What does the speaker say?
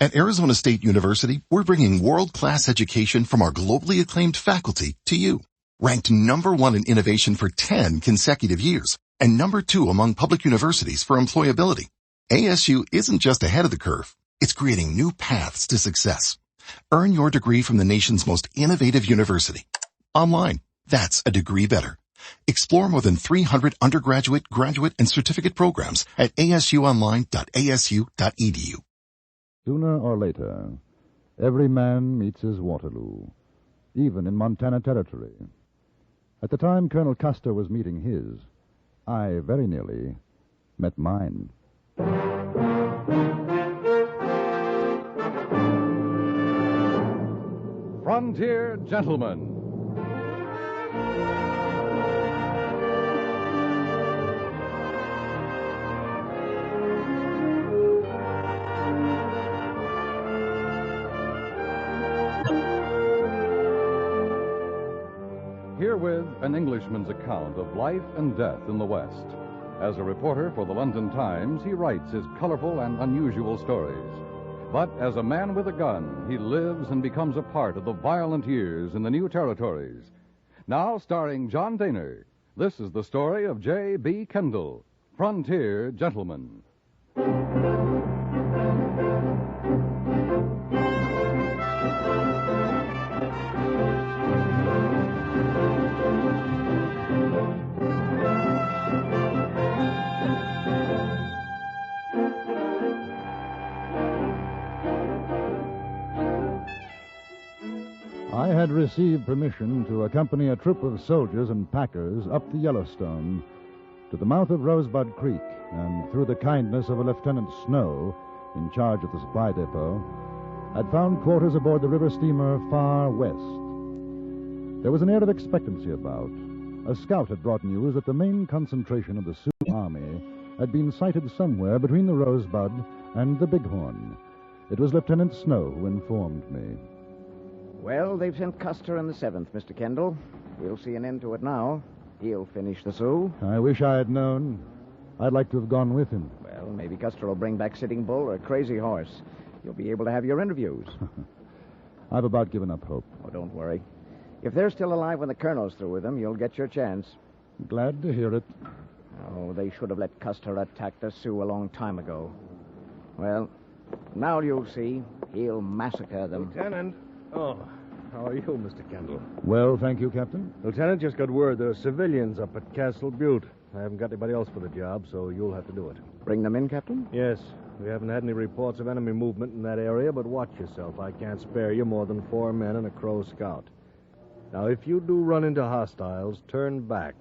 At Arizona State University, we're bringing world-class education from our globally acclaimed faculty to you. Ranked #1 in innovation for 10 consecutive years and #2 among public universities for employability. ASU isn't just ahead of the curve. It's creating new paths to success. Earn your degree from the nation's most innovative university. Online. That's a degree better. Explore more than 300 undergraduate, graduate, and certificate programs at asuonline.asu.edu. Sooner or later, every man meets his Waterloo, even in Montana Territory. At the time Colonel Custer was meeting his, I very nearly met mine. Frontier Gentlemen. Herewith an Englishman's account of life and death in the West. As a reporter for the London Times, he writes his colorful and unusual stories. But as a man with a gun, he lives and becomes a part of the violent years in the new territories. Now starring John Daner, this is the story of J.B. Kendall, Frontier Gentleman. I had received permission to accompany a troop of soldiers and packers up the Yellowstone to the mouth of Rosebud Creek, and through the kindness of a Lieutenant Snow in charge of the supply depot, I'd found quarters aboard the river steamer Far West. There was an air of expectancy about. A scout had brought news that the main concentration of the Sioux Army had been sighted somewhere between the Rosebud and the Bighorn. It was Lieutenant Snow who informed me. Well, they've sent Custer in the 7th, Mr. Kendall. We'll see an end to it now. He'll finish the Sioux. I wish I had known. I'd like to have gone with him. Well, maybe Custer will bring back Sitting Bull or Crazy Horse. You'll be able to have your interviews. I've about given up hope. Oh, don't worry. If they're still alive when the colonel's through with them, you'll get your chance. Glad to hear it. Oh, they should have let Custer attack the Sioux a long time ago. Well, now you'll see. He'll massacre them. Lieutenant. Oh, how are you, Mr. Kendall? Well, thank you, Captain. Lieutenant, just got word there are civilians up at Castle Butte. I haven't got anybody else for the job, so you'll have to do it. Bring them in, Captain? Yes. We haven't had any reports of enemy movement in that area, but watch yourself. I can't spare you more than 4 men and a Crow scout. Now, if you do run into hostiles, turn back.